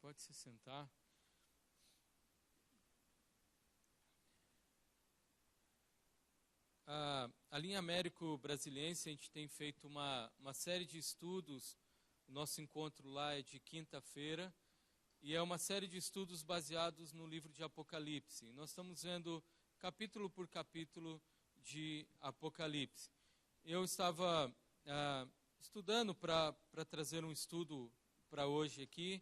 Pode se sentar. A linha Américo-Brasiliense, a gente tem feito uma série de estudos. O nosso encontro lá é de quinta-feira, e é uma série de estudos baseados no livro de Apocalipse. Nós estamos vendo capítulo por capítulo de Apocalipse. Eu estava estudando para trazer um estudo para hoje aqui,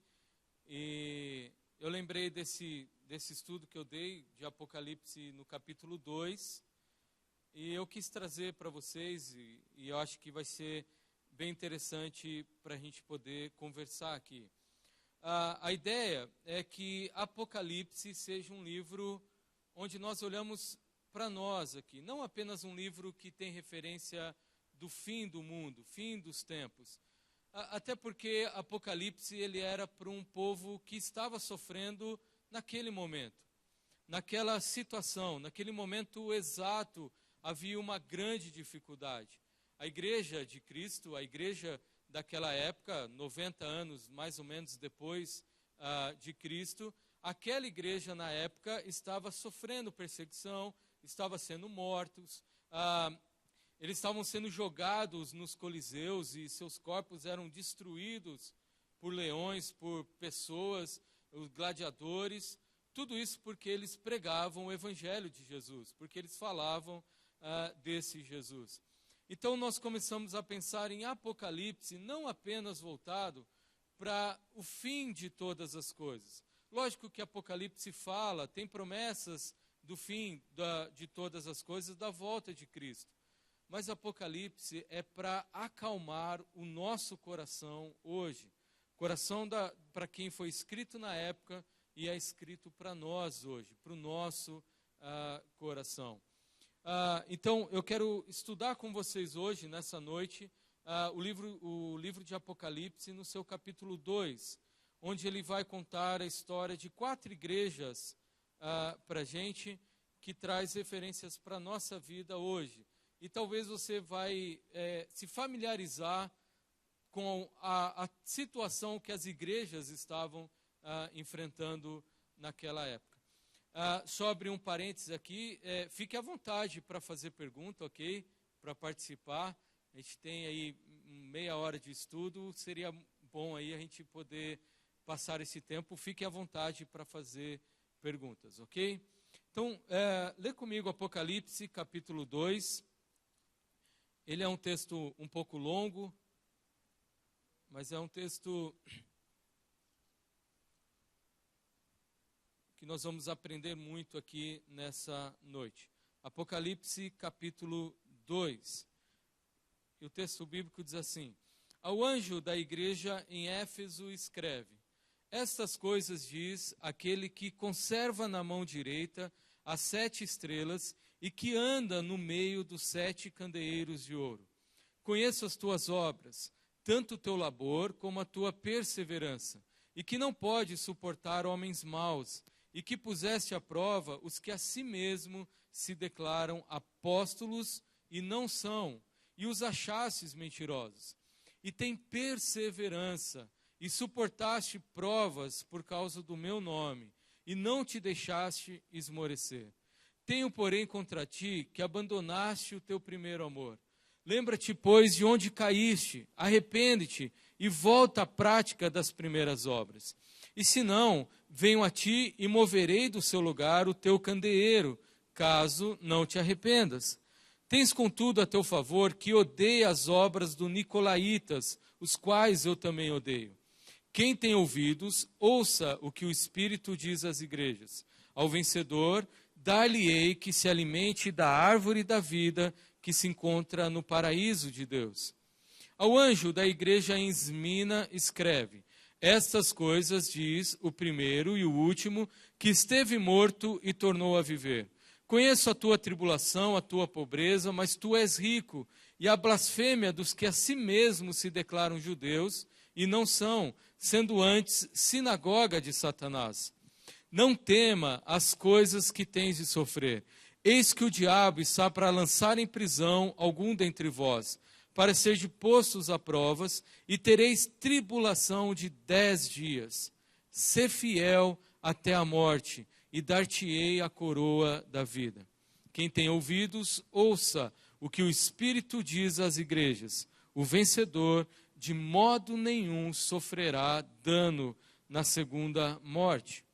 e eu lembrei desse estudo que eu dei de Apocalipse no capítulo 2, e eu quis trazer para vocês, e eu acho que vai ser bem interessante para a gente poder conversar aqui. A ideia é que Apocalipse seja um livro onde nós olhamos para nós aqui, não apenas um livro que tem referência do fim do mundo, fim dos tempos. Até porque Apocalipse ele era para um povo que estava sofrendo naquele momento, naquela situação, naquele momento exato, havia uma grande dificuldade. A igreja de Cristo, a igreja daquela época, 90 anos mais ou menos depois de Cristo, aquela igreja na época estava sofrendo perseguição, estava sendo mortos, eles estavam sendo jogados nos coliseus e seus corpos eram destruídos por leões, por pessoas, os gladiadores, tudo isso porque eles pregavam o evangelho de Jesus, porque eles falavam desse Jesus. Então nós começamos a pensar em Apocalipse não apenas voltado para o fim de todas as coisas. Lógico que Apocalipse fala, tem promessas do fim de todas as coisas, da volta de Cristo. Mas Apocalipse é para acalmar o nosso coração hoje. Coração para quem foi escrito na época e é escrito para nós hoje, para o nosso coração. Então, eu quero estudar com vocês hoje, nessa noite, o livro de Apocalipse, no seu capítulo 2, onde ele vai contar a história de 4 igrejas para a gente, que traz referências para a nossa vida hoje. E talvez você vai se familiarizar com a situação que as igrejas estavam enfrentando naquela época. Só abrir um parênteses aqui, fique à vontade para fazer pergunta, ok? Para participar. A gente tem aí meia hora de estudo, seria bom aí a gente poder passar esse tempo. Fique à vontade para fazer perguntas, ok? Então, lê comigo Apocalipse, capítulo 2. Ele é um texto um pouco longo, mas é um texto que nós vamos aprender muito aqui nessa noite. Apocalipse, capítulo 2. E o texto bíblico diz assim: Ao anjo da igreja em Éfeso escreve: Estas coisas diz aquele que conserva na mão direita as 7 estrelas e que anda no meio dos 7 candeeiros de ouro. Conheço as tuas obras, tanto o teu labor como a tua perseverança, e que não podes suportar homens maus, e que puseste à prova os que a si mesmo se declaram apóstolos e não são, e os achastes mentirosos. E tem perseverança, e suportaste provas por causa do meu nome, e não te deixaste esmorecer. Tenho, porém, contra ti que abandonaste o teu primeiro amor. Lembra-te, pois, de onde caíste, arrepende-te e volta à prática das primeiras obras. E se não, venho a ti e moverei do seu lugar o teu candeeiro, caso não te arrependas. Tens, contudo, a teu favor que odeia as obras do Nicolaítas, os quais eu também odeio. Quem tem ouvidos, ouça o que o Espírito diz às igrejas. Ao vencedor, dar-lhe-ei que se alimente da árvore da vida que se encontra no paraíso de Deus. Ao anjo da igreja em Esmina escreve: Estas coisas diz o primeiro e o último, que esteve morto e tornou a viver. Conheço a tua tribulação, a tua pobreza, mas tu és rico, e a blasfêmia dos que a si mesmos se declaram judeus, e não são, sendo antes sinagoga de Satanás. Não tema as coisas que tens de sofrer. Eis que o diabo está para lançar em prisão algum dentre vós, para serdes postos a provas, e tereis tribulação de 10 dias. sê fiel até a morte, e dar-te-ei a coroa da vida. Quem tem ouvidos, ouça o que o Espírito diz às igrejas. O vencedor, de modo nenhum, sofrerá dano na segunda morte.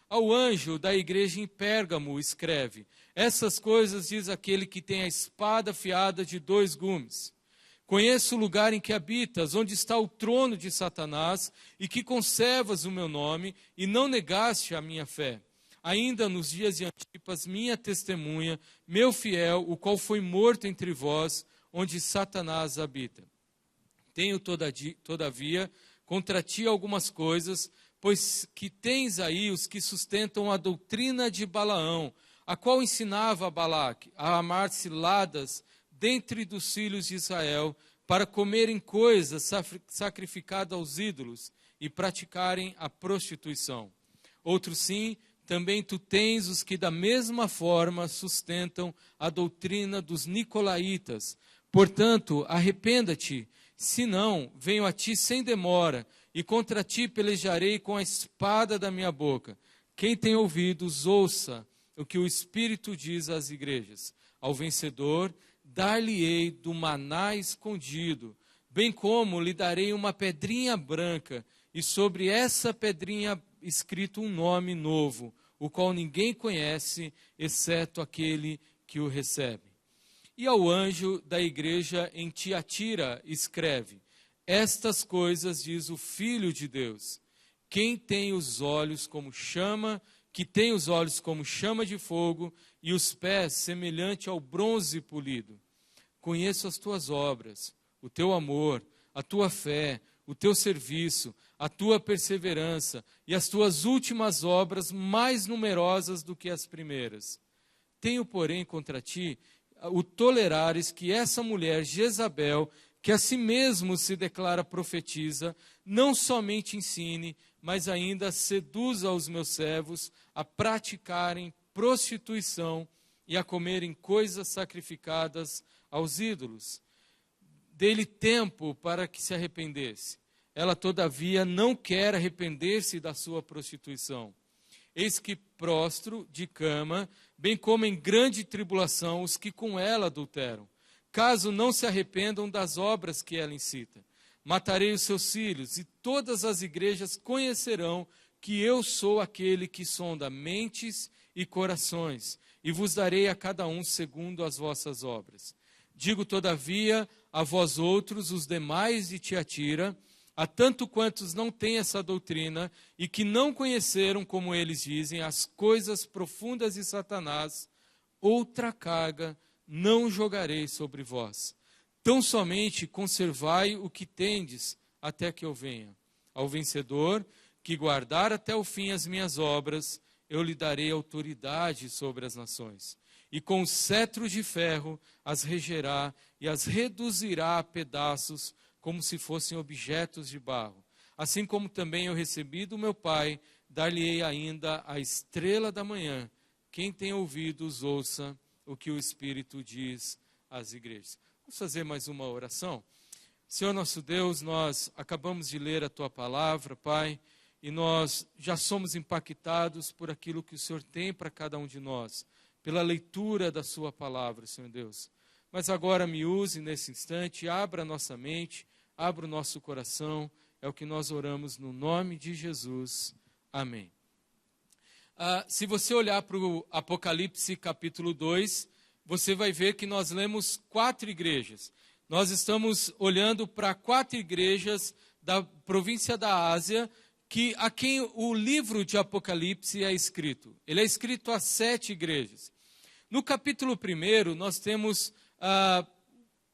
Ao anjo da igreja em Pérgamo escreve: essas coisas diz aquele que tem a espada afiada de 2 gumes. Conheço o lugar em que habitas, onde está o trono de Satanás, e que conservas o meu nome, e não negaste a minha fé. Ainda nos dias de Antipas, minha testemunha, meu fiel, o qual foi morto entre vós, onde Satanás habita. Tenho, todavia, contra ti algumas coisas, pois que tens aí os que sustentam a doutrina de Balaão, a qual ensinava a Balaque a amar ciladas dentre dos filhos de Israel, para comerem coisas sacrificadas aos ídolos e praticarem a prostituição. Outro sim, também tu tens os que da mesma forma sustentam a doutrina dos nicolaítas. Portanto, arrependa-te, senão venho a ti sem demora, e contra ti pelejarei com a espada da minha boca. Quem tem ouvidos, ouça o que o Espírito diz às igrejas. Ao vencedor, dar-lhe-ei do maná escondido, bem como lhe darei uma pedrinha branca, e sobre essa pedrinha escrito um nome novo, o qual ninguém conhece, exceto aquele que o recebe. E ao anjo da igreja em Tiatira escreve: estas coisas diz o Filho de Deus, quem tem os olhos como chama, que tem os olhos como chama de fogo e os pés semelhante ao bronze polido. Conheço as tuas obras, o teu amor, a tua fé, o teu serviço, a tua perseverança e as tuas últimas obras mais numerosas do que as primeiras. Tenho, porém, contra ti o tolerares que essa mulher, Jezabel, que a si mesmo se declara profetiza, não somente ensine, mas ainda seduza os meus servos a praticarem prostituição e a comerem coisas sacrificadas aos ídolos. Dê-lhe tempo para que se arrependesse. Ela, todavia, não quer arrepender-se da sua prostituição. Eis que prostro de cama, bem como em grande tribulação, os que com ela adulteram, caso não se arrependam das obras que ela incita. Matarei os seus filhos, e todas as igrejas conhecerão que eu sou aquele que sonda mentes e corações, e vos darei a cada um segundo as vossas obras. Digo, todavia, a vós outros, os demais de Tiatira, a tanto quantos não têm essa doutrina, e que não conheceram, como eles dizem, as coisas profundas de Satanás, outra carga não jogarei sobre vós. Tão somente conservai o que tendes, até que eu venha. Ao vencedor, que guardar até o fim as minhas obras, eu lhe darei autoridade sobre as nações. E com cetros de ferro as regerá e as reduzirá a pedaços, como se fossem objetos de barro. Assim como também eu recebi do meu Pai, dar-lhe-ei ainda a estrela da manhã. Quem tem ouvidos, ouça o que o Espírito diz às igrejas. Vamos fazer mais uma oração? Senhor nosso Deus, nós acabamos de ler a Tua palavra, Pai, e nós já somos impactados por aquilo que o Senhor tem para cada um de nós, pela leitura da Sua palavra, Senhor Deus. Mas agora me use nesse instante, abra a nossa mente, abra o nosso coração, é o que nós oramos no nome de Jesus. Amém. Se você olhar para o Apocalipse capítulo 2, você vai ver que nós lemos 4 igrejas. Nós estamos olhando para 4 igrejas da província da Ásia, a quem o livro de Apocalipse é escrito. Ele é escrito a 7 igrejas. No capítulo 1, nós temos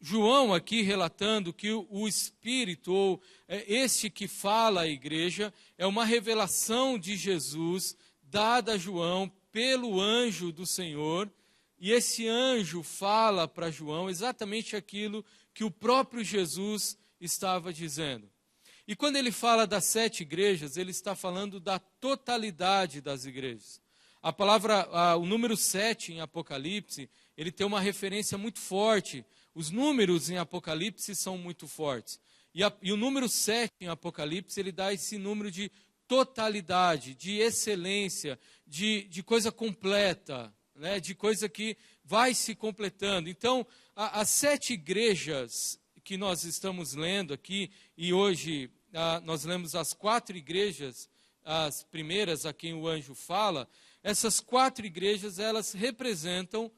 João aqui relatando que o Espírito, ou este que fala à igreja, é uma revelação de Jesus dada a João pelo anjo do Senhor, e esse anjo fala para João exatamente aquilo que o próprio Jesus estava dizendo. E quando ele fala das 7 igrejas, ele está falando da totalidade das igrejas. A palavra, o número 7 em Apocalipse, ele tem uma referência muito forte. Os números em Apocalipse são muito fortes. E o número 7 em Apocalipse, ele dá esse número de totalidade, de excelência, de coisa completa, né? De coisa que vai se completando. Então, as 7 igrejas que nós estamos lendo aqui, e hoje nós lemos as 4 igrejas, as primeiras a quem o anjo fala, essas 4 igrejas, elas representam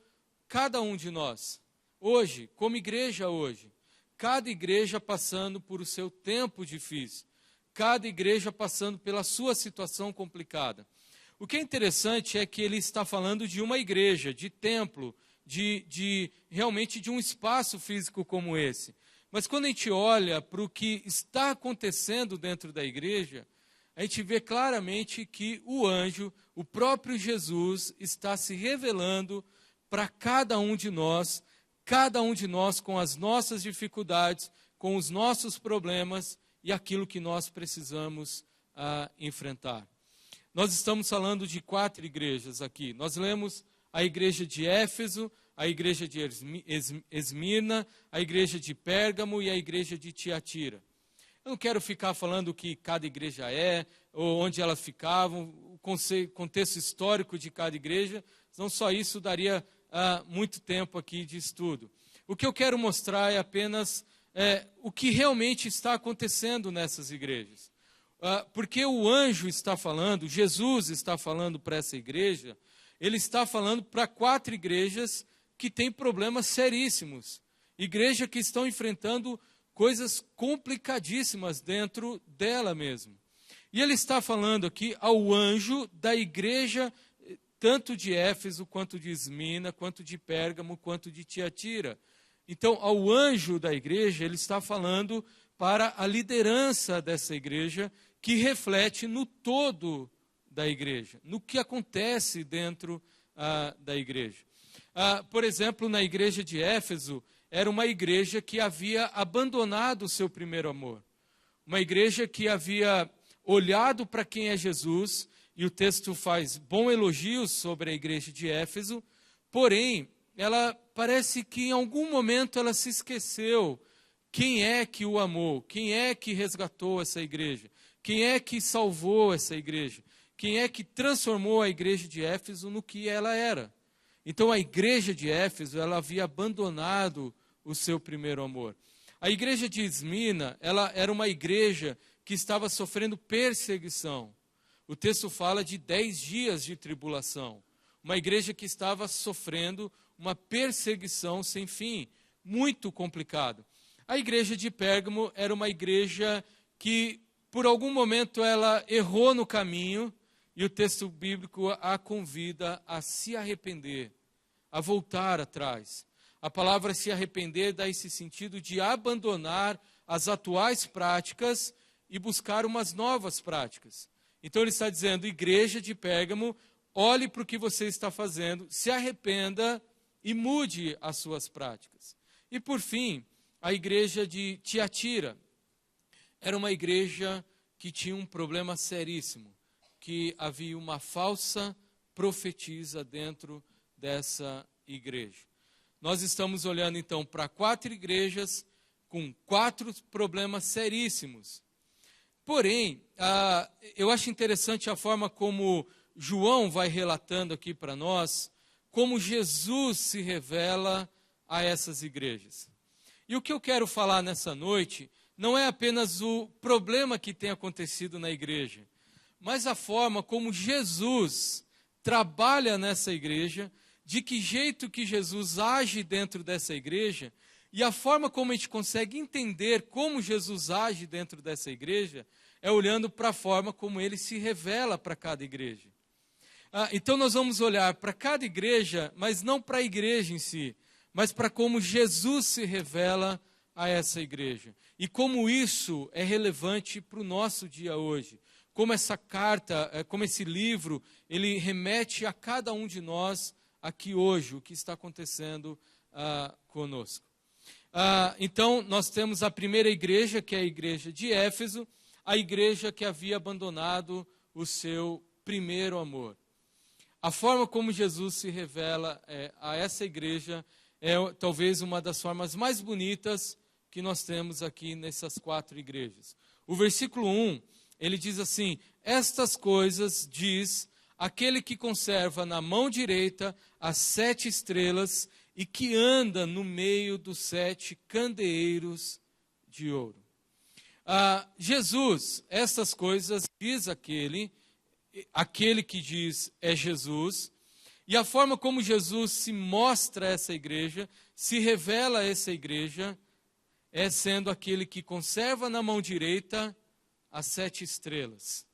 cada um de nós. Hoje, como igreja hoje, cada igreja passando por o seu tempo difícil, cada igreja passando pela sua situação complicada. O que é interessante é que ele está falando de uma igreja, de templo, realmente de um espaço físico como esse. Mas quando a gente olha para o que está acontecendo dentro da igreja, a gente vê claramente que o anjo, o próprio Jesus, está se revelando para cada um de nós com as nossas dificuldades, com os nossos problemas e aquilo que nós precisamos enfrentar. Nós estamos falando de 4 igrejas aqui. Nós lemos a igreja de Éfeso, a igreja de Esmirna, a igreja de Pérgamo e a igreja de Tiatira. Eu não quero ficar falando o que cada igreja é, ou onde elas ficavam, o contexto histórico de cada igreja, senão só isso daria muito tempo aqui de estudo. O que eu quero mostrar é apenas o que realmente está acontecendo nessas igrejas. Porque o anjo está falando, Jesus está falando para essa igreja, ele está falando para 4 igrejas que têm problemas seríssimos. Igrejas que estão enfrentando coisas complicadíssimas dentro dela mesmo. E ele está falando aqui ao anjo da igreja, tanto de Éfeso, quanto de Esmirna, quanto de Pérgamo, quanto de Tiatira. Então, ao anjo da igreja, ele está falando para a liderança dessa igreja, que reflete no todo da igreja, no que acontece dentro da igreja. Por exemplo, na igreja de Éfeso, era uma igreja que havia abandonado o seu primeiro amor. Uma igreja que havia olhado para quem é Jesus, e o texto faz bom elogios sobre a igreja de Éfeso, porém, ela parece que em algum momento ela se esqueceu quem é que o amou, quem é que resgatou essa igreja, quem é que salvou essa igreja, quem é que transformou a igreja de Éfeso no que ela era. Então a igreja de Éfeso, ela havia abandonado o seu primeiro amor. A igreja de Esmirna, ela era uma igreja que estava sofrendo perseguição. O texto fala de 10 dias de tribulação. Uma igreja que estava sofrendo uma perseguição sem fim, muito complicado. A igreja de Pérgamo era uma igreja que, por algum momento, ela errou no caminho, e o texto bíblico a convida a se arrepender, a voltar atrás. A palavra se arrepender dá esse sentido de abandonar as atuais práticas e buscar umas novas práticas. Então ele está dizendo, igreja de Pérgamo, olhe para o que você está fazendo, se arrependa e mude as suas práticas. E por fim, a igreja de Tiatira era uma igreja que tinha um problema seríssimo, que havia uma falsa profetisa dentro dessa igreja. Nós estamos olhando então para 4 igrejas com 4 problemas seríssimos. Porém, eu acho interessante a forma como João vai relatando aqui para nós, como Jesus se revela a essas igrejas. E o que eu quero falar nessa noite não é apenas o problema que tem acontecido na igreja, mas a forma como Jesus trabalha nessa igreja, de que jeito que Jesus age dentro dessa igreja, e a forma como a gente consegue entender como Jesus age dentro dessa igreja, é olhando para a forma como ele se revela para cada igreja. Então nós vamos olhar para cada igreja, mas não para a igreja em si, mas para como Jesus se revela a essa igreja. E como isso é relevante para o nosso dia hoje. Como essa carta, como esse livro, ele remete a cada um de nós aqui hoje, o que está acontecendo conosco. Então, nós temos a primeira igreja, que é a igreja de Éfeso, a igreja que havia abandonado o seu primeiro amor. A forma como Jesus se revela a essa igreja é talvez uma das formas mais bonitas que nós temos aqui nessas 4 igrejas. O versículo 1, ele diz assim, estas coisas diz aquele que conserva na mão direita as 7 estrelas e que anda no meio dos 7 candeeiros de ouro. Jesus, estas coisas diz aquele que diz é Jesus, e a forma como Jesus se mostra a essa igreja, se revela a essa igreja, é sendo aquele que conserva na mão direita as 7 estrelas,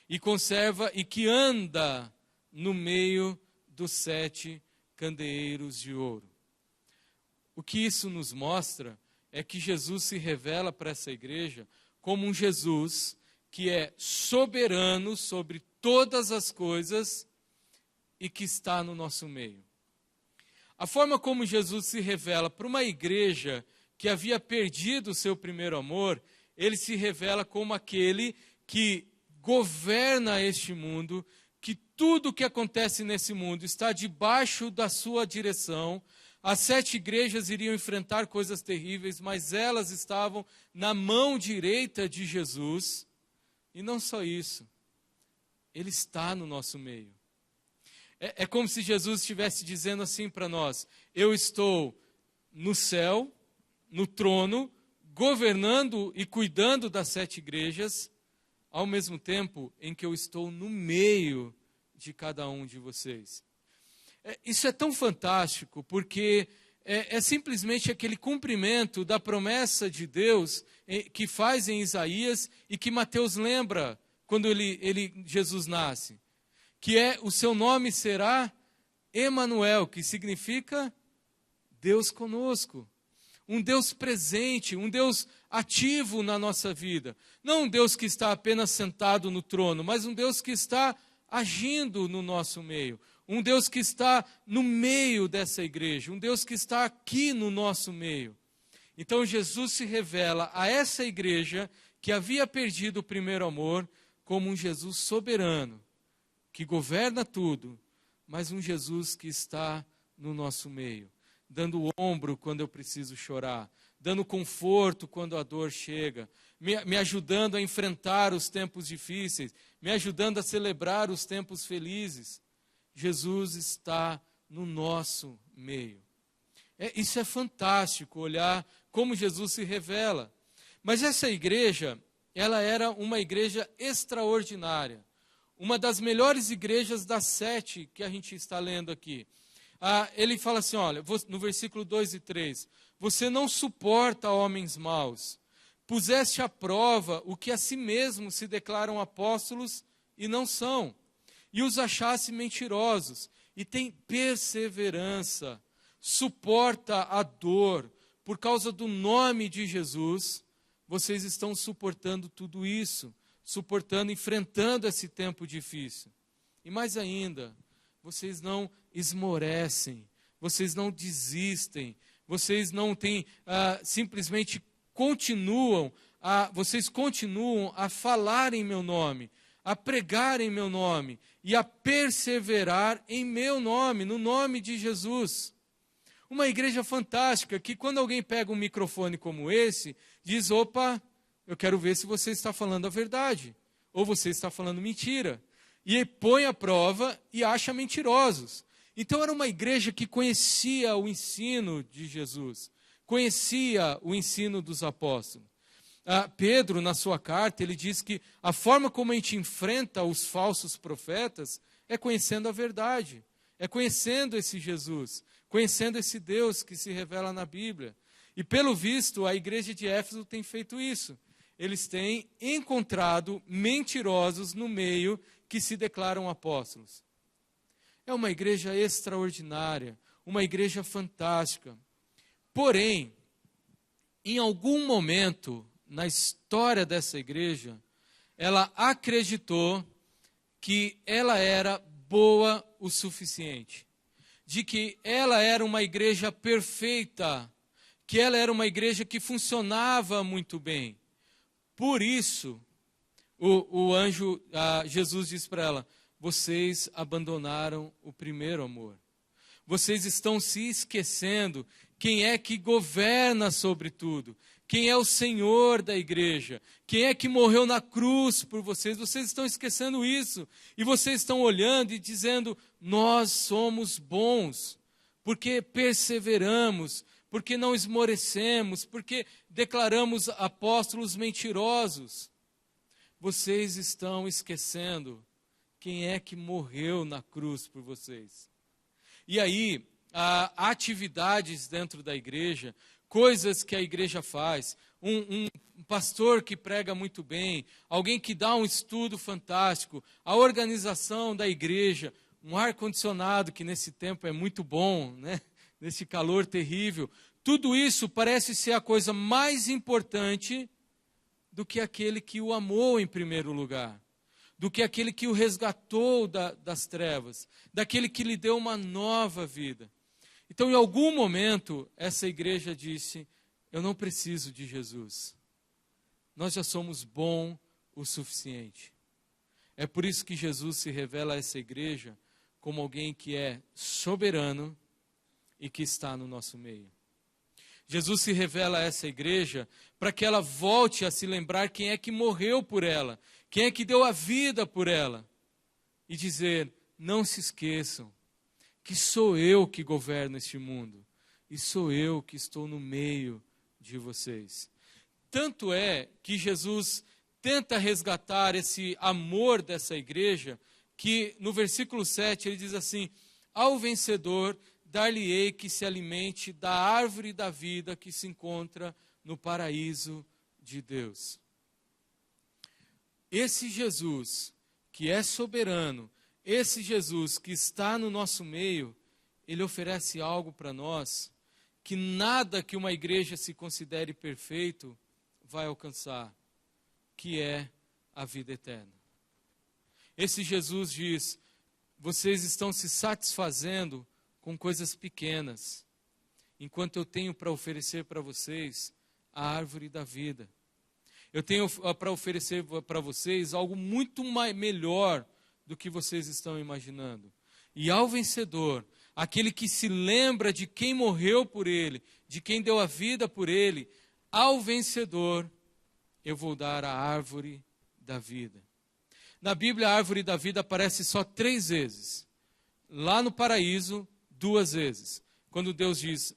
e conserva e que anda no meio dos 7 candeeiros de ouro. O que isso nos mostra é que Jesus se revela para essa igreja como um Jesus que é soberano sobre todas as coisas e que está no nosso meio. A forma como Jesus se revela para uma igreja que havia perdido o seu primeiro amor, ele se revela como aquele que governa este mundo, que tudo o que acontece nesse mundo está debaixo da sua direção. As 7 igrejas iriam enfrentar coisas terríveis, mas elas estavam na mão direita de Jesus. E não só isso, ele está no nosso meio. É como se Jesus estivesse dizendo assim para nós: eu estou no céu, no trono, governando e cuidando das 7 igrejas, ao mesmo tempo em que eu estou no meio de cada um de vocês. Isso é tão fantástico, porque é simplesmente aquele cumprimento da promessa de Deus que faz em Isaías e que Mateus lembra quando Jesus nasce, que o seu nome será Emanuel, que significa Deus conosco. Um Deus presente, um Deus ativo na nossa vida. Não um Deus que está apenas sentado no trono, mas um Deus que está agindo no nosso meio. Um Deus que está no meio dessa igreja. Um Deus que está aqui no nosso meio. Então Jesus se revela a essa igreja que havia perdido o primeiro amor como um Jesus soberano, que governa tudo, mas um Jesus que está no nosso meio, dando o ombro quando eu preciso chorar, dando conforto quando a dor chega, me ajudando a enfrentar os tempos difíceis, me ajudando a celebrar os tempos felizes. Jesus está no nosso meio. Isso é fantástico, olhar como Jesus se revela. Mas essa igreja, ela era uma igreja extraordinária. Uma das melhores igrejas das 7 que a gente está lendo aqui. Ele fala assim, olha, no versículo 2 e 3, você não suporta homens maus, puseste à prova o que a si mesmo se declaram apóstolos e não são, e os achaste mentirosos, e tem perseverança, suporta a dor, por causa do nome de Jesus, vocês estão suportando tudo isso, suportando, enfrentando esse tempo difícil. E mais ainda, vocês não esmorecem, vocês não desistem, vocês não têm, simplesmente vocês continuam a falar em meu nome, a pregar em meu nome e a perseverar em meu nome, no nome de Jesus. Uma igreja fantástica que quando alguém pega um microfone como esse, diz, opa, eu quero ver se você está falando a verdade, ou você está falando mentira. E põe à prova e acha mentirosos. Então era uma igreja que conhecia o ensino de Jesus, conhecia o ensino dos apóstolos. Pedro, na sua carta, ele diz que a forma como a gente enfrenta os falsos profetas é conhecendo a verdade, é conhecendo esse Jesus, conhecendo esse Deus que se revela na Bíblia. E pelo visto, a igreja de Éfeso tem feito isso. Eles têm encontrado mentirosos no meio que se declaram apóstolos. É uma igreja extraordinária, uma igreja fantástica. Porém, em algum momento na história dessa igreja, ela acreditou que ela era boa o suficiente, de que ela era uma igreja perfeita, que ela era uma igreja que funcionava muito bem. Por isso, o anjo, Jesus diz para ela, vocês abandonaram o primeiro amor. Vocês estão se esquecendo quem é que governa sobre tudo, quem é o Senhor da igreja, quem é que morreu na cruz por vocês. Vocês estão esquecendo isso, e vocês estão olhando e dizendo: nós somos bons, porque perseveramos, porque não esmorecemos, porque declaramos apóstolos mentirosos. Vocês estão esquecendo quem é que morreu na cruz por vocês. E aí, há atividades dentro da igreja, coisas que a igreja faz, um pastor que prega muito bem, alguém que dá um estudo fantástico, a organização da igreja, um ar-condicionado que nesse tempo é muito bom, né? Nesse calor terrível. Tudo isso parece ser a coisa mais importante do que aquele que o amou em primeiro lugar, do que aquele que o resgatou das trevas, daquele que lhe deu uma nova vida. Então, em algum momento, essa igreja disse: eu não preciso de Jesus. Nós já somos bom o suficiente. É por isso que Jesus se revela a essa igreja como alguém que é soberano e que está no nosso meio. Jesus se revela a essa igreja para que ela volte a se lembrar quem é que morreu por ela, quem é que deu a vida por ela, e dizer: não se esqueçam que sou eu que governo este mundo, e sou eu que estou no meio de vocês. Tanto é que Jesus tenta resgatar esse amor dessa igreja, que no versículo 7 ele diz assim: ao vencedor dar-lhe-ei que se alimente da árvore da vida que se encontra no paraíso de Deus. Esse Jesus que é soberano, esse Jesus que está no nosso meio, ele oferece algo para nós que nada que uma igreja se considere perfeito vai alcançar, que é a vida eterna. Esse Jesus diz: vocês estão se satisfazendo com coisas pequenas, enquanto eu tenho para oferecer para vocês a árvore da vida. Eu tenho para oferecer para vocês algo muito melhor do que vocês estão imaginando. E ao vencedor, aquele que se lembra de quem morreu por ele, de quem deu a vida por ele, ao vencedor eu vou dar a árvore da vida. Na Bíblia, a árvore da vida aparece só 3 vezes. Lá no paraíso, 2 vezes. Quando Deus diz: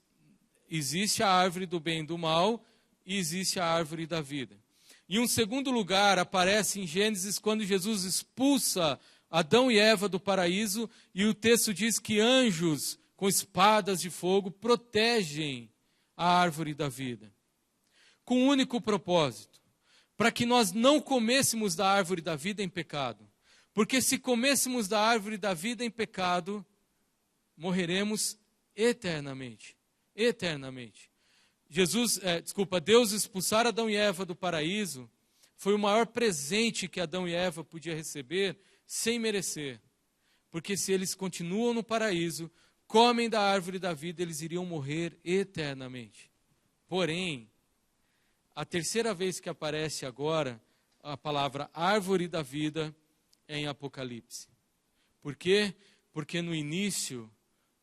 existe a árvore do bem e do mal, e existe a árvore da vida. Em um segundo lugar, aparece em Gênesis, quando Jesus expulsa Adão e Eva do paraíso, e o texto diz que anjos com espadas de fogo protegem a árvore da vida. Com um único propósito: para que nós não comêssemos da árvore da vida em pecado. Porque se comêssemos da árvore da vida em pecado, morreremos eternamente. Eternamente. Deus expulsar Adão e Eva do paraíso foi o maior presente que Adão e Eva podiam receber sem merecer. Porque se eles continuam no paraíso, comem da árvore da vida, eles iriam morrer eternamente. Porém, a terceira vez que aparece agora a palavra árvore da vida é em Apocalipse. Por quê? Porque no início,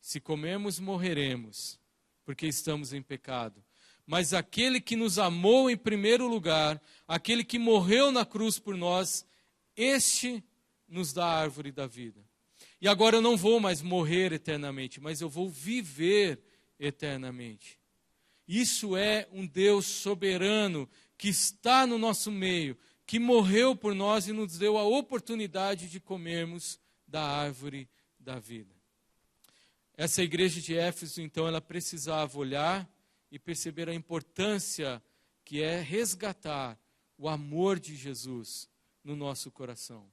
se comermos, morreremos, porque estamos em pecado. Mas aquele que nos amou em primeiro lugar, aquele que morreu na cruz por nós, este nos dá a árvore da vida. E agora eu não vou mais morrer eternamente, mas eu vou viver eternamente. Isso é um Deus soberano que está no nosso meio, que morreu por nós e nos deu a oportunidade de comermos da árvore da vida. Essa igreja de Éfeso, então, ela precisava olhar e perceber a importância que é resgatar o amor de Jesus no nosso coração.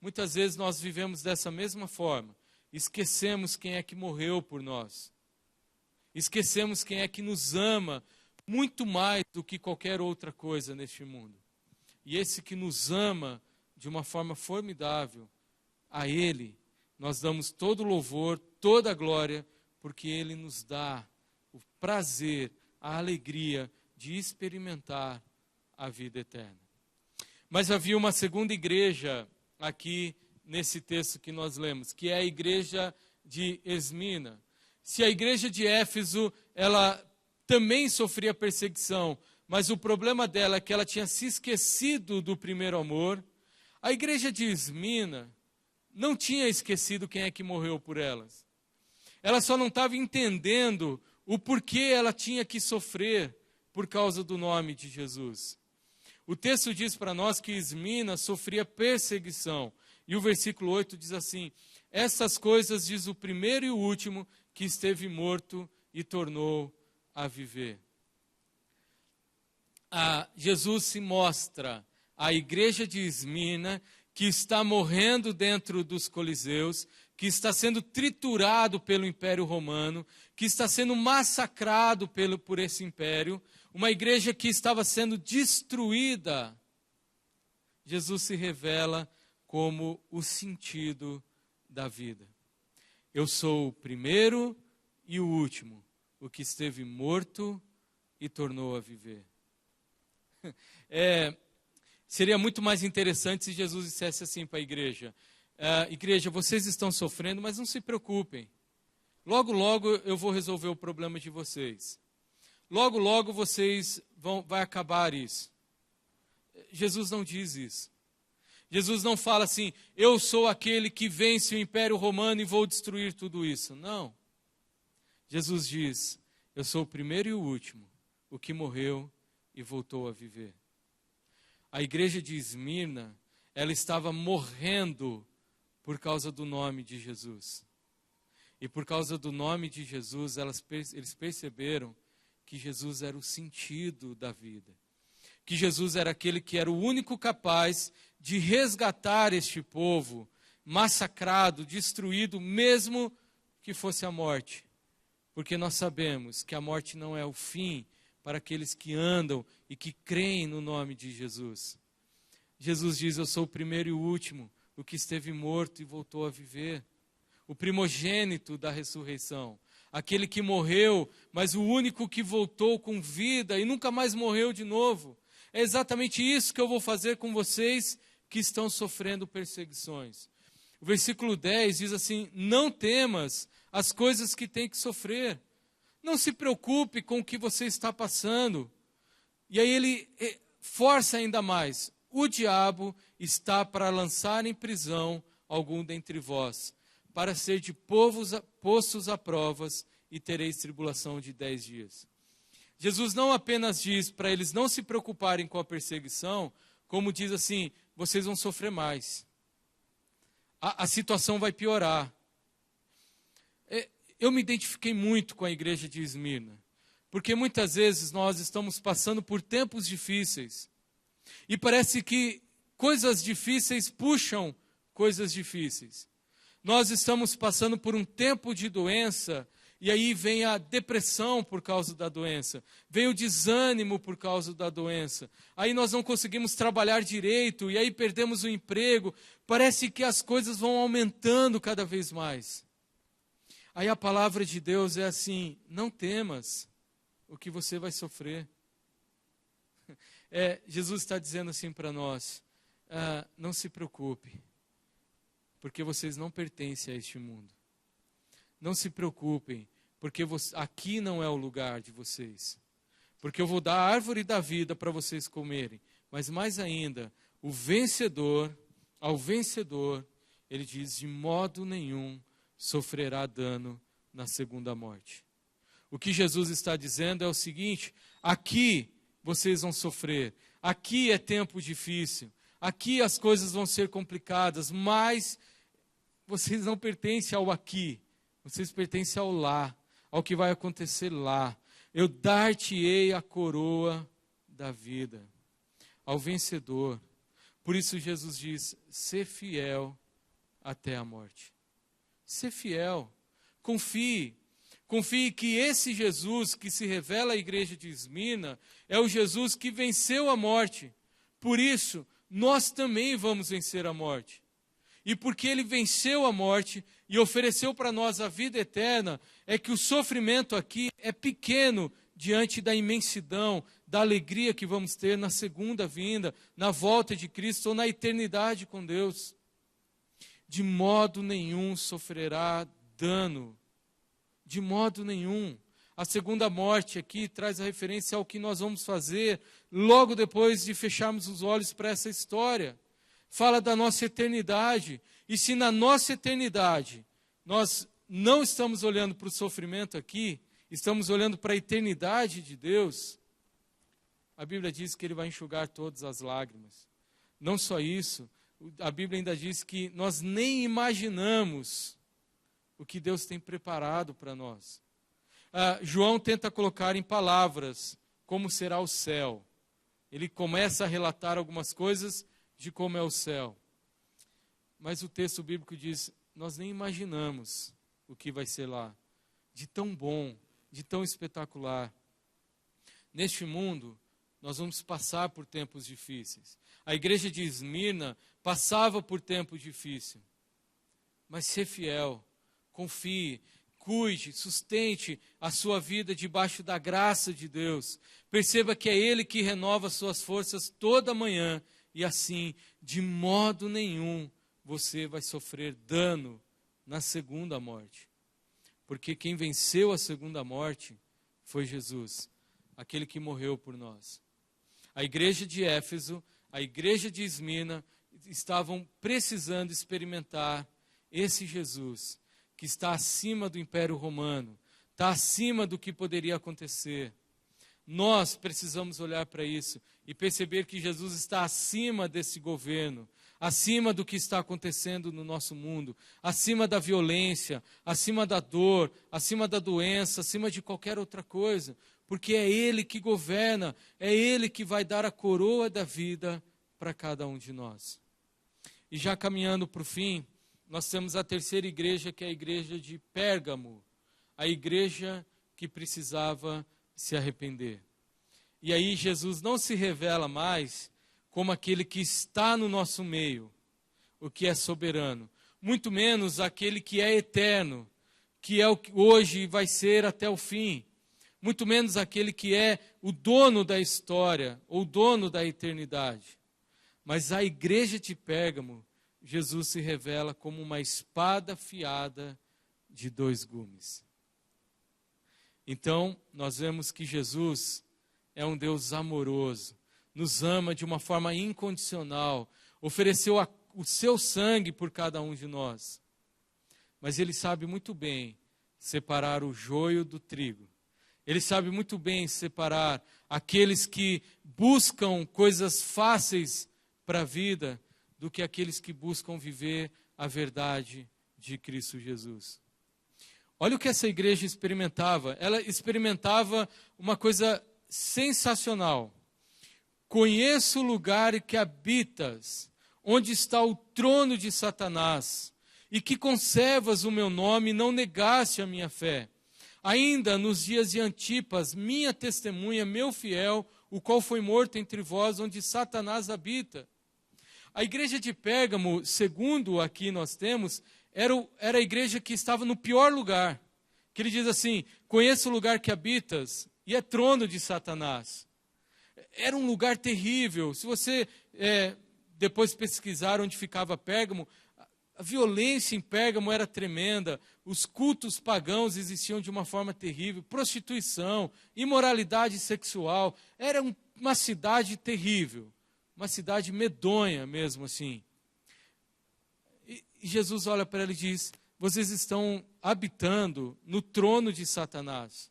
Muitas vezes nós vivemos dessa mesma forma, esquecemos quem é que morreu por nós. Esquecemos quem é que nos ama muito mais do que qualquer outra coisa neste mundo. E esse que nos ama de uma forma formidável, a Ele nós damos todo o louvor, toda a glória, porque Ele nos dá o prazer, a alegria de experimentar a vida eterna. Mas havia uma segunda igreja aqui nesse texto que nós lemos, que é a igreja de Esmina. Se a igreja de Éfeso, ela também sofria perseguição, mas o problema dela é que ela tinha se esquecido do primeiro amor. A igreja de Esmina não tinha esquecido quem é que morreu por elas. Ela só não estava entendendo o porquê ela tinha que sofrer por causa do nome de Jesus. O texto diz para nós que Esmina sofria perseguição. E o versículo 8 diz assim: essas coisas diz o primeiro e o último que esteve morto e tornou a viver. Jesus se mostra à igreja de Esmina, que está morrendo dentro dos coliseus, que está sendo triturado pelo Império Romano, que está sendo massacrado por esse império, uma igreja que estava sendo destruída. Jesus se revela como o sentido da vida. Eu sou o primeiro e o último, o que esteve morto e tornou a viver. Seria muito mais interessante se Jesus dissesse assim para a igreja: igreja, vocês estão sofrendo, mas não se preocupem. Logo, logo eu vou resolver o problema de vocês. Logo, logo vai acabar isso. Jesus não diz isso. Jesus não fala assim: eu sou aquele que vence o Império Romano e vou destruir tudo isso. Não. Jesus diz: eu sou o primeiro e o último, o que morreu e voltou a viver. A igreja de Esmirna, ela estava morrendo por causa do nome de Jesus. E por causa do nome de Jesus, eles perceberam que Jesus era o sentido da vida. Que Jesus era aquele que era o único capaz de resgatar este povo massacrado, destruído, mesmo que fosse a morte. Porque nós sabemos que a morte não é o fim para aqueles que andam e que creem no nome de Jesus. Jesus diz: eu sou o primeiro e o último, o que esteve morto e voltou a viver. O primogênito da ressurreição. Aquele que morreu, mas o único que voltou com vida e nunca mais morreu de novo. É exatamente isso que eu vou fazer com vocês que estão sofrendo perseguições. O versículo 10 diz assim: não temas as coisas que tem que sofrer. Não se preocupe com o que você está passando. E aí ele força ainda mais: o diabo está para lançar em prisão algum dentre vós, para ser de postos a provas, e tereis tribulação de 10 dias. Jesus não apenas diz para eles não se preocuparem com a perseguição, como diz assim: vocês vão sofrer mais. A situação vai piorar. Eu me identifiquei muito com a igreja de Esmirna, porque muitas vezes nós estamos passando por tempos difíceis, e parece que coisas difíceis puxam coisas difíceis. Nós estamos passando por um tempo de doença, e aí vem a depressão por causa da doença, vem o desânimo por causa da doença, aí nós não conseguimos trabalhar direito, e aí perdemos o emprego, parece que as coisas vão aumentando cada vez mais. Aí a palavra de Deus é assim: não temas o que você vai sofrer. Jesus está dizendo assim para nós: não se preocupe, porque vocês não pertencem a este mundo. Não se preocupem, porque aqui não é o lugar de vocês. Porque eu vou dar a árvore da vida para vocês comerem. Mas mais ainda, ao vencedor, ele diz: de modo nenhum sofrerá dano na segunda morte. O que Jesus está dizendo é o seguinte: aqui vocês vão sofrer, aqui é tempo difícil, aqui as coisas vão ser complicadas, mas vocês não pertencem ao aqui, vocês pertencem ao lá, ao que vai acontecer lá. Eu dar-te-ei a coroa da vida, ao vencedor. Por isso Jesus diz: sê fiel até a morte. Sê fiel, confie que esse Jesus que se revela à igreja de Esmirna é o Jesus que venceu a morte. Por isso, nós também vamos vencer a morte. E porque ele venceu a morte e ofereceu para nós a vida eterna, é que o sofrimento aqui é pequeno diante da imensidão, da alegria que vamos ter na segunda vinda, na volta de Cristo ou na eternidade com Deus. De modo nenhum sofrerá dano. De modo nenhum. A segunda morte aqui traz a referência ao que nós vamos fazer logo depois de fecharmos os olhos para essa história. Fala da nossa eternidade. E se na nossa eternidade nós não estamos olhando para o sofrimento aqui, estamos olhando para a eternidade de Deus, a Bíblia diz que Ele vai enxugar todas as lágrimas. Não só isso, a Bíblia ainda diz que nós nem imaginamos o que Deus tem preparado para nós. João tenta colocar em palavras como será o céu. Ele começa a relatar algumas coisas de como é o céu. Mas o texto bíblico diz, nós nem imaginamos o que vai ser lá, de tão bom, de tão espetacular. Neste mundo, nós vamos passar por tempos difíceis. A igreja de Esmirna passava por tempo difícil. Mas ser fiel, confie, cuide, sustente a sua vida debaixo da graça de Deus. Perceba que é Ele que renova suas forças toda manhã e assim, de modo nenhum, você vai sofrer dano na segunda morte. Porque quem venceu a segunda morte foi Jesus, aquele que morreu por nós. A igreja de Éfeso, a igreja de Esmirna estavam precisando experimentar esse Jesus que está acima do Império Romano, está acima do que poderia acontecer. Nós precisamos olhar para isso e perceber que Jesus está acima desse governo, acima do que está acontecendo no nosso mundo, acima da violência, acima da dor, acima da doença, acima de qualquer outra coisa, porque é Ele que governa, é Ele que vai dar a coroa da vida para cada um de nós. E já caminhando para o fim, nós temos a terceira igreja, que é a igreja de Pérgamo, a igreja que precisava se arrepender. E aí Jesus não se revela mais como aquele que está no nosso meio, o que é soberano, muito menos aquele que é eterno, que é o que hoje vai ser até o fim, muito menos aquele que é o dono da história, ou dono da eternidade. Mas a igreja de Pérgamo, Jesus se revela como uma espada afiada de 2 gumes. Então, nós vemos que Jesus é um Deus amoroso, nos ama de uma forma incondicional, ofereceu o seu sangue por cada um de nós. Mas Ele sabe muito bem separar o joio do trigo. Ele sabe muito bem separar aqueles que buscam coisas fáceis para a vida do que aqueles que buscam viver a verdade de Cristo Jesus. Olha o que essa igreja experimentava. Ela experimentava uma coisa sensacional. Conheço o lugar em que habitas, onde está o trono de Satanás, e que conservas o meu nome e não negaste a minha fé. Ainda nos dias de Antipas, minha testemunha, meu fiel, o qual foi morto entre vós, onde Satanás habita. A igreja de Pérgamo, segundo aqui nós temos, era a igreja que estava no pior lugar. Que ele diz assim, conheço o lugar que habitas, e é trono de Satanás. Era um lugar terrível. Se você depois pesquisar onde ficava Pérgamo, a violência em Pérgamo era tremenda, os cultos pagãos existiam de uma forma terrível, prostituição, imoralidade sexual, era uma cidade terrível, uma cidade medonha mesmo assim. E Jesus olha para ela e diz, vocês estão habitando no trono de Satanás,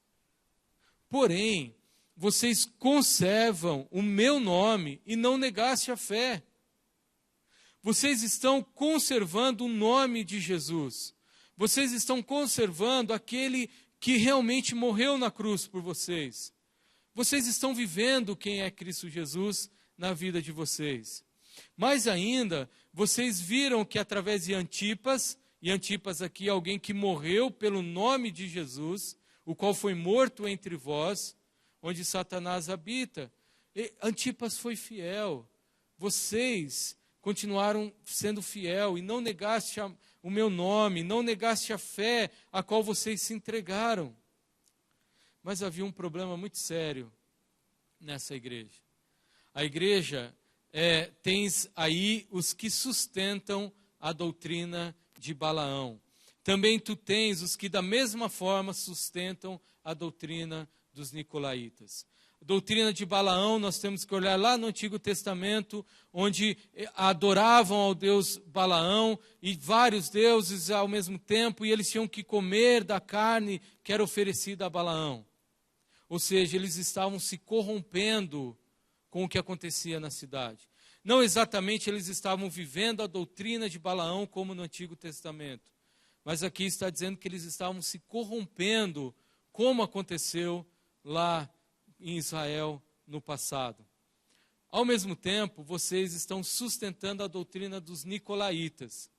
porém, vocês conservam o meu nome e não negaste a fé. Vocês estão conservando o nome de Jesus. Vocês estão conservando aquele que realmente morreu na cruz por vocês. Vocês estão vivendo quem é Cristo Jesus na vida de vocês. Mais ainda, vocês viram que através de Antipas, e Antipas aqui é alguém que morreu pelo nome de Jesus, o qual foi morto entre vós, onde Satanás habita. E Antipas foi fiel. Vocês continuaram sendo fiel e não negaste o meu nome, não negaste a fé a qual vocês se entregaram. Mas havia um problema muito sério nessa igreja. A igreja, tens aí os que sustentam a doutrina de Balaão. também tu tens os que da mesma forma sustentam a doutrina dos nicolaítas. A doutrina de Balaão, nós temos que olhar lá no Antigo Testamento, onde adoravam ao deus Balaão e vários deuses ao mesmo tempo, e eles tinham que comer da carne que era oferecida a Balaão. Ou seja, eles estavam se corrompendo com o que acontecia na cidade. Não exatamente eles estavam vivendo a doutrina de Balaão como no Antigo Testamento, mas aqui está dizendo que eles estavam se corrompendo, como aconteceu lá em Israel no passado. Ao mesmo tempo, vocês estão sustentando a doutrina dos nicolaítas.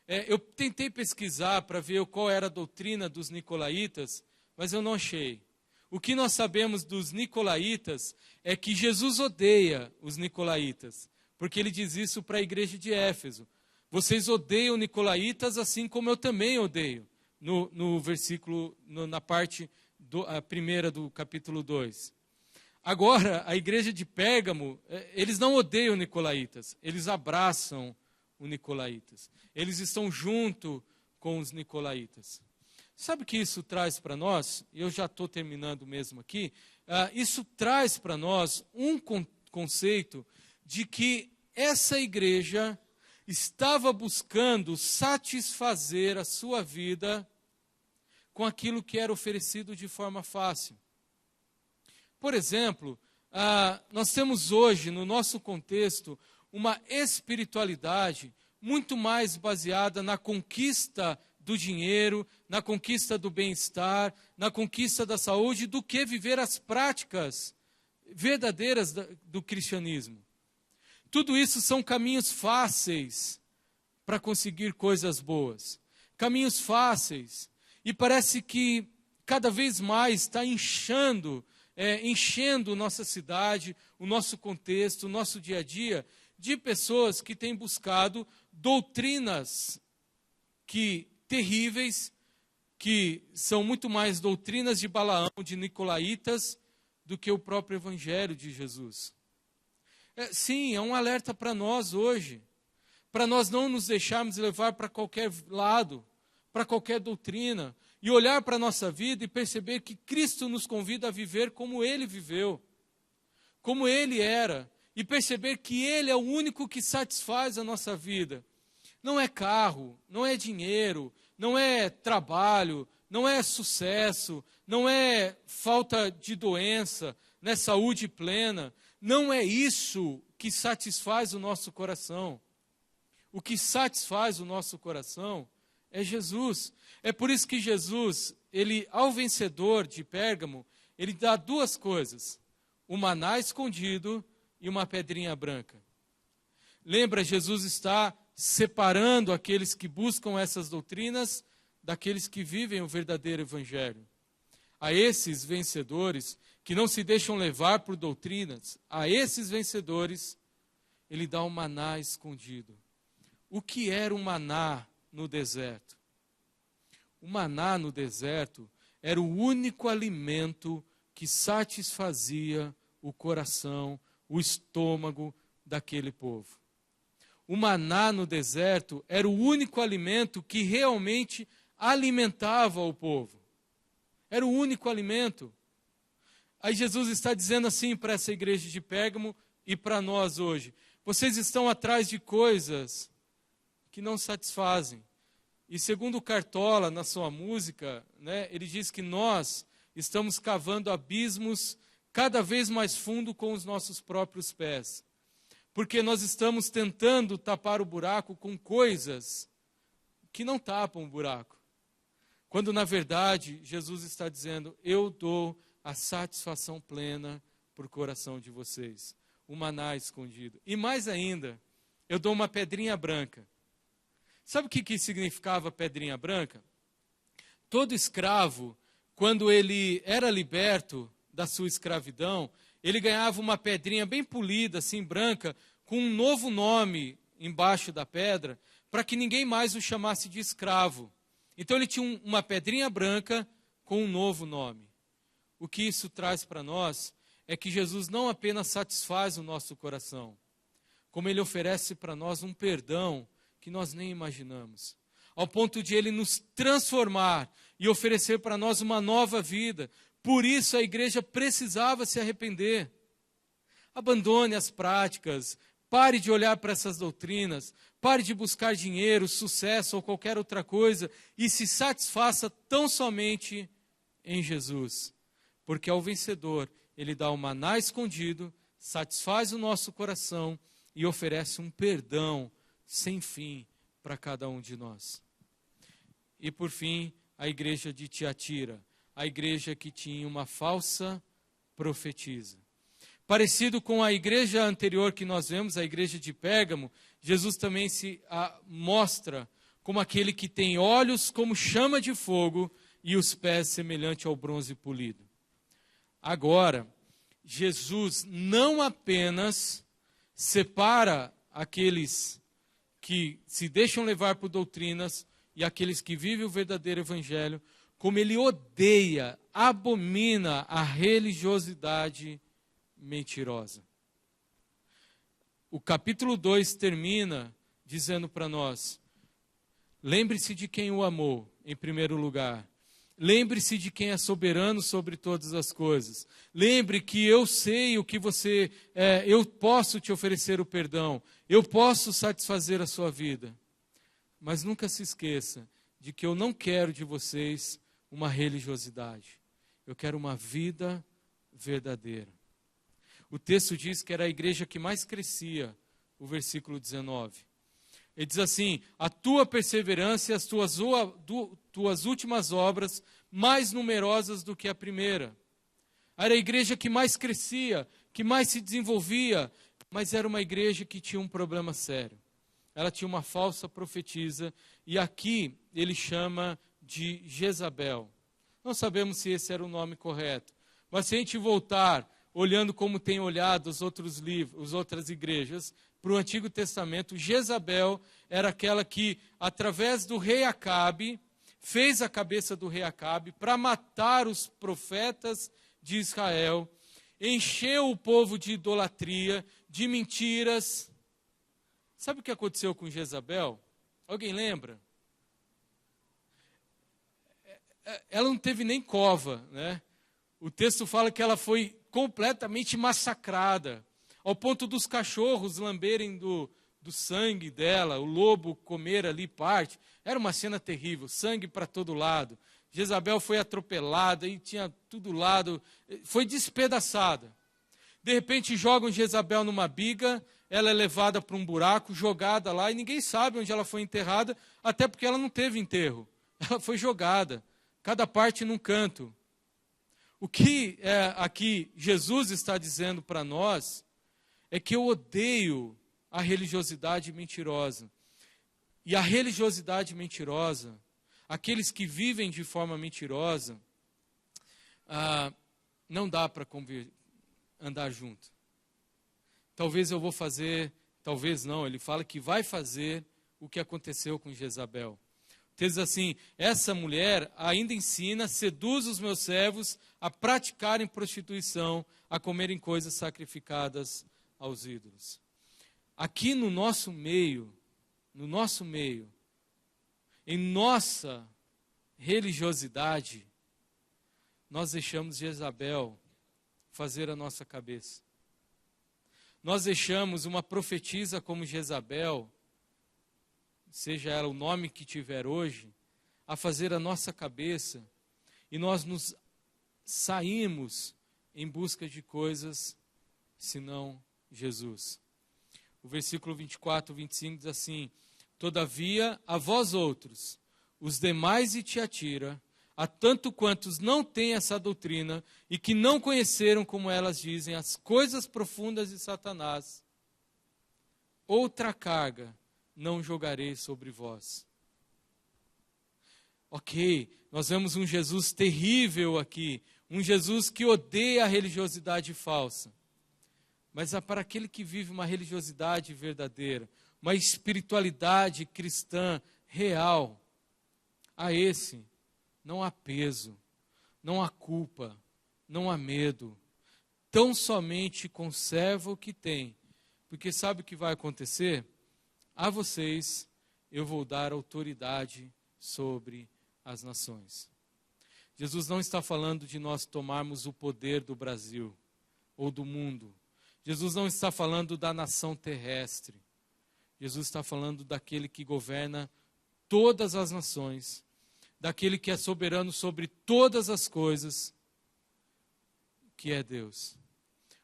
Eu tentei pesquisar para ver qual era a doutrina dos nicolaítas, mas eu não achei. O que nós sabemos dos nicolaítas é que Jesus odeia os nicolaítas, porque ele diz isso para a igreja de Éfeso. Vocês odeiam nicolaítas assim como eu também odeio, no versículo, na parte a primeira do capítulo 2. Agora, a igreja de Pérgamo, eles não odeiam nicolaítas, eles abraçam os nicolaítas. Eles estão junto com os nicolaítas. Sabe o que isso traz para nós? Eu já estou terminando mesmo aqui. Isso traz para nós um conceito de que essa igreja estava buscando satisfazer a sua vida com aquilo que era oferecido de forma fácil. Por exemplo, nós temos hoje, no nosso contexto, uma espiritualidade muito mais baseada na conquista do dinheiro, na conquista do bem-estar, na conquista da saúde, do que viver as práticas verdadeiras do cristianismo. Tudo isso são caminhos fáceis para conseguir coisas boas. Caminhos fáceis. E parece que cada vez mais está enchendo nossa cidade, o nosso contexto, o nosso dia a dia, de pessoas que têm buscado doutrinas terríveis, que são muito mais doutrinas de Balaão, de nicolaítas, do que o próprio Evangelho de Jesus. Sim, é um alerta para nós hoje, para nós não nos deixarmos levar para qualquer lado, para qualquer doutrina, e olhar para a nossa vida e perceber que Cristo nos convida a viver como Ele viveu, como Ele era, e perceber que Ele é o único que satisfaz a nossa vida. Não é carro, não é dinheiro, não é trabalho, não é sucesso, não é falta de doença, não é saúde plena. Não é isso que satisfaz o nosso coração. O que satisfaz o nosso coração é Jesus. É por isso que Jesus, ao vencedor de Pérgamo, ele dá duas coisas: o maná escondido e uma pedrinha branca. Lembra, Jesus está separando aqueles que buscam essas doutrinas daqueles que vivem o verdadeiro evangelho. A esses vencedores, que não se deixam levar por doutrinas, a esses vencedores, ele dá um maná escondido. O que era o maná no deserto? O maná no deserto era o único alimento que satisfazia o coração, o estômago daquele povo. O maná no deserto era o único alimento que realmente alimentava o povo. Era o único alimento. Aí Jesus está dizendo assim para essa igreja de Pérgamo e para nós hoje: vocês estão atrás de coisas que não satisfazem. E segundo o Cartola, na sua música, ele diz que nós estamos cavando abismos cada vez mais fundo com os nossos próprios pés. Porque nós estamos tentando tapar o buraco com coisas que não tapam o buraco. Quando, na verdade, Jesus está dizendo: eu dou a satisfação plena para o coração de vocês. O maná escondido. E mais ainda, eu dou uma pedrinha branca. Sabe o que significava pedrinha branca? Todo escravo, quando ele era liberto da sua escravidão, ele ganhava uma pedrinha bem polida, assim, branca, com um novo nome embaixo da pedra, para que ninguém mais o chamasse de escravo. Então ele tinha uma pedrinha branca com um novo nome. O que isso traz para nós é que Jesus não apenas satisfaz o nosso coração, como ele oferece para nós um perdão que nós nem imaginamos. ao ponto de Ele nos transformar e oferecer para nós uma nova vida. Por isso a igreja precisava se arrepender. Abandone as práticas, pare de olhar para essas doutrinas, pare de buscar dinheiro, sucesso ou qualquer outra coisa e se satisfaça tão somente em Jesus. Porque ao vencedor, Ele dá o maná escondido, satisfaz o nosso coração e oferece um perdão sem fim para cada um de nós. E por fim, a igreja de Tiatira, a igreja que tinha uma falsa profetisa. Parecido com a igreja anterior que nós vemos, a igreja de Pérgamo, Jesus também se mostra como aquele que tem olhos como chama de fogo e os pés semelhante ao bronze polido. Agora, Jesus não apenas separa aqueles que se deixam levar por doutrinas e aqueles que vivem o verdadeiro evangelho, como ele odeia, abomina a religiosidade mentirosa. O capítulo 2 termina dizendo para nós: lembre-se de quem o amou, em primeiro lugar. Lembre-se de quem é soberano sobre todas as coisas. Lembre que eu sei o que você eu posso te oferecer o perdão. Eu posso satisfazer a sua vida. Mas nunca se esqueça de que eu não quero de vocês uma religiosidade. Eu quero uma vida verdadeira. O texto diz que era a igreja que mais crescia, o versículo 19. Ele diz assim: a tua perseverança e as tuas últimas obras mais numerosas do que a primeira. Era a igreja que mais crescia, que mais se desenvolvia, mas era uma igreja que tinha um problema sério. Ela tinha uma falsa profetisa, e aqui ele chama de Jezabel. Não sabemos se esse era o nome correto, mas se a gente voltar, olhando como tem olhado os outros livros, as outras igrejas, para o Antigo Testamento, Jezabel era aquela que, através do rei Acabe, fez a cabeça do rei Acabe para matar os profetas de Israel, encheu o povo de idolatria, de mentiras. Sabe o que aconteceu com Jezabel? Alguém lembra? Ela não teve nem cova, né? O texto fala que ela foi completamente massacrada, ao ponto dos cachorros lamberem do sangue dela, o lobo comer ali parte. Era uma cena terrível, sangue para todo lado. Jezabel foi atropelada e tinha tudo lado, foi despedaçada. De repente jogam Jezabel numa biga, ela é levada para um buraco, jogada lá, e ninguém sabe onde ela foi enterrada, até porque ela não teve enterro. Ela foi jogada, cada parte num canto. O que aqui Jesus está dizendo para nós é que eu odeio a religiosidade mentirosa. E a religiosidade mentirosa, aqueles que vivem de forma mentirosa, não dá para andar junto. Talvez eu vou fazer, talvez não, ele fala que vai fazer o que aconteceu com Jezabel. Diz assim: essa mulher ainda ensina, seduz os meus servos a praticarem prostituição, a comerem coisas sacrificadas aos ídolos. Aqui no nosso meio, em nossa religiosidade, nós deixamos Jezabel fazer a nossa cabeça. Nós deixamos uma profetisa como Jezabel, seja ela o nome que tiver hoje, a fazer a nossa cabeça, e nós nos saímos em busca de coisas senão Jesus. O versículo 24, 25 diz assim: todavia, a vós outros, os demais de Tiatira, a tanto quantos não têm essa doutrina e que não conheceram, como elas dizem, as coisas profundas de Satanás, outra carga não jogarei sobre vós. Ok, nós vemos um Jesus terrível aqui, um Jesus que odeia a religiosidade falsa. Mas para aquele que vive uma religiosidade verdadeira, uma espiritualidade cristã real, a esse não há peso, não há culpa, não há medo. Tão somente conserva o que tem. Porque sabe o que vai acontecer? A vocês eu vou dar autoridade sobre as nações. Jesus não está falando de nós tomarmos o poder do Brasil ou do mundo. Jesus não está falando da nação terrestre. Jesus está falando daquele que governa todas as nações, daquele que é soberano sobre todas as coisas, que é Deus.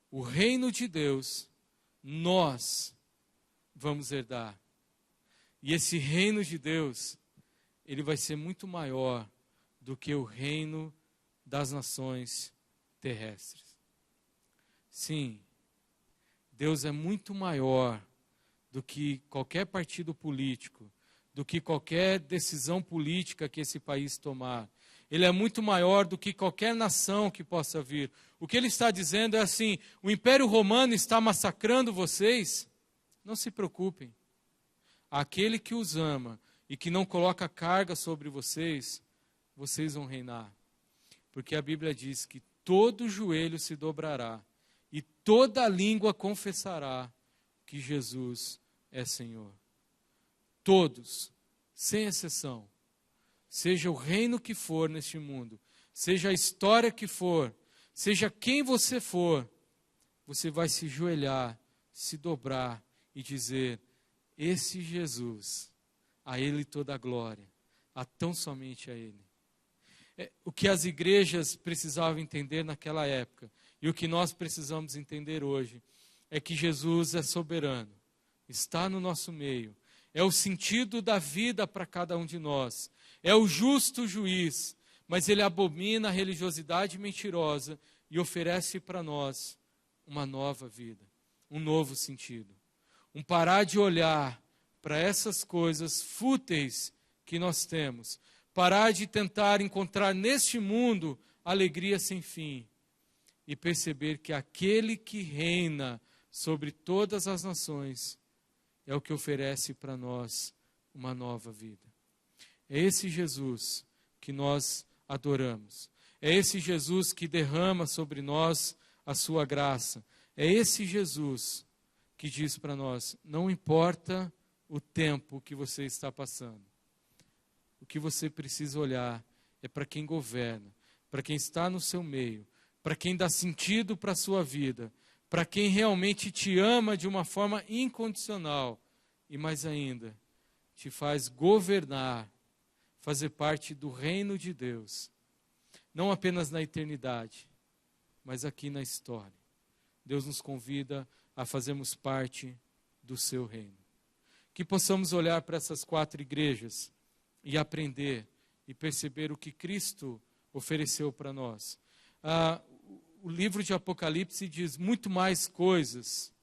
O reino de Deus, nós vamos herdar. E esse reino de Deus, ele vai ser muito maior do que o reino das nações terrestres. Sim, Deus é muito maior do que qualquer partido político, do que qualquer decisão política que esse país tomar. Ele é muito maior do que qualquer nação que possa vir. O que ele está dizendo é assim: o Império Romano está massacrando vocês? Não se preocupem. Aquele que os ama e que não coloca carga sobre vocês, vocês vão reinar. Porque a Bíblia diz que todo joelho se dobrará e toda língua confessará que Jesus é Senhor. Todos, sem exceção. Seja o reino que for neste mundo, seja a história que for, seja quem você for, você vai se ajoelhar, se dobrar e dizer: esse Jesus, a Ele toda a glória, a tão somente a Ele. O que as igrejas precisavam entender naquela época e o que nós precisamos entender hoje é que Jesus é soberano, está no nosso meio, é o sentido da vida para cada um de nós, é o justo juiz, mas Ele abomina a religiosidade mentirosa e oferece para nós uma nova vida, um novo sentido. Um parar de olhar para essas coisas fúteis que nós temos, parar de tentar encontrar neste mundo alegria sem fim e perceber que aquele que reina sobre todas as nações é o que oferece para nós uma nova vida. É esse Jesus que nós adoramos. É esse Jesus que derrama sobre nós a sua graça. É esse Jesus que diz para nós: não importa o tempo que você está passando. O que você precisa olhar é para quem governa, para quem está no seu meio, para quem dá sentido para a sua vida, para quem realmente te ama de uma forma incondicional e, mais ainda, te faz governar, fazer parte do reino de Deus, não apenas na eternidade, mas aqui na história. Deus nos convida a fazermos parte do seu reino. Que possamos olhar para essas 4 igrejas e aprender e perceber o que Cristo ofereceu para nós. O livro de Apocalipse diz muito mais coisas,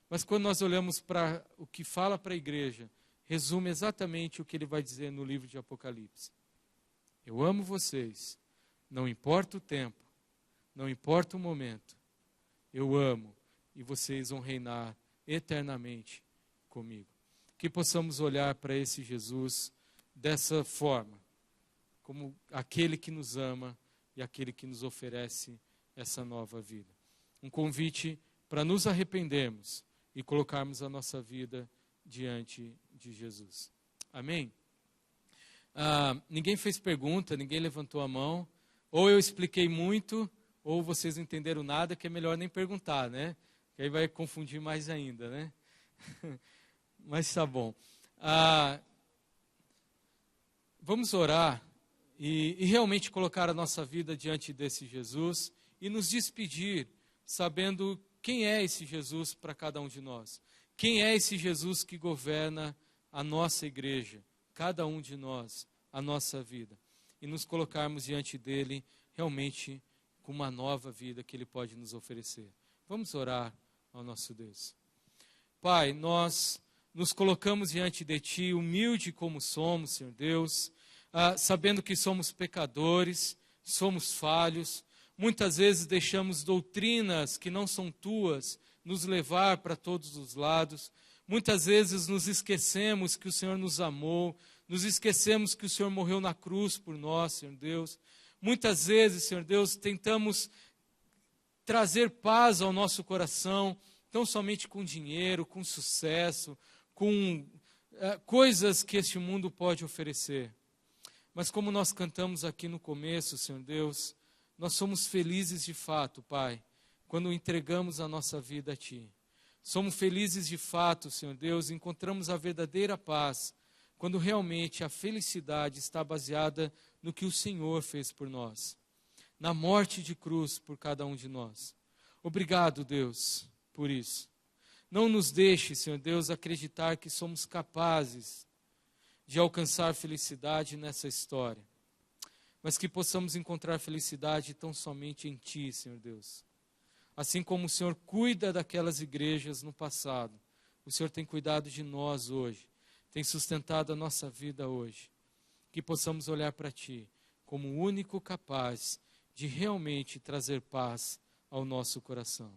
mas quando nós olhamos para o que fala para a igreja, resume exatamente o que ele vai dizer no livro de Apocalipse. Eu amo vocês, não importa o tempo, não importa o momento, eu amo e vocês vão reinar eternamente comigo. Que possamos olhar para esse Jesus dessa forma, como aquele que nos ama e aquele que nos oferece essa nova vida. Um convite para nos arrependermos e colocarmos a nossa vida diante de Jesus. Amém? Ninguém fez pergunta, ninguém levantou a mão. Ou eu expliquei muito, ou vocês não entenderam nada, que é melhor nem perguntar, né? Que aí vai confundir mais ainda, né? Mas tá bom. Vamos orar e realmente colocar a nossa vida diante desse Jesus e nos despedir sabendo quem é esse Jesus para cada um de nós. Quem é esse Jesus que governa a nossa igreja, cada um de nós, a nossa vida. E nos colocarmos diante dele realmente com uma nova vida que ele pode nos oferecer. Vamos orar ao nosso Deus. Pai, nós nos colocamos diante de Ti, humilde como somos, Senhor Deus, sabendo que somos pecadores, somos falhos, muitas vezes deixamos doutrinas que não são Tuas nos levar para todos os lados, muitas vezes nos esquecemos que o Senhor nos amou, nos esquecemos que o Senhor morreu na cruz por nós, Senhor Deus. Muitas vezes, Senhor Deus, tentamos trazer paz ao nosso coração, tão somente com dinheiro, com sucesso, com coisas que este mundo pode oferecer. Mas como nós cantamos aqui no começo, Senhor Deus, nós somos felizes de fato, Pai, quando entregamos a nossa vida a Ti. Somos felizes de fato, Senhor Deus, encontramos a verdadeira paz, quando realmente a felicidade está baseada no que o Senhor fez por nós, na morte de cruz por cada um de nós. Obrigado, Deus, por isso. Não nos deixe, Senhor Deus, acreditar que somos capazes de alcançar felicidade nessa história, mas que possamos encontrar felicidade tão somente em Ti, Senhor Deus. Assim como o Senhor cuida daquelas igrejas no passado, o Senhor tem cuidado de nós hoje, tem sustentado a nossa vida hoje. Que possamos olhar para Ti como o único capaz de realmente trazer paz ao nosso coração.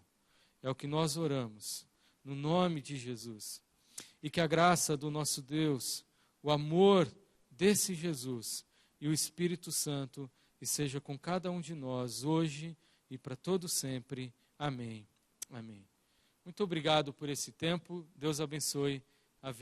É o que nós oramos, no nome de Jesus. E que a graça do nosso Deus, o amor desse Jesus e o Espírito Santo esteja com cada um de nós hoje e para todo sempre. Amém. Amém. Muito obrigado por esse tempo. Deus abençoe a vida.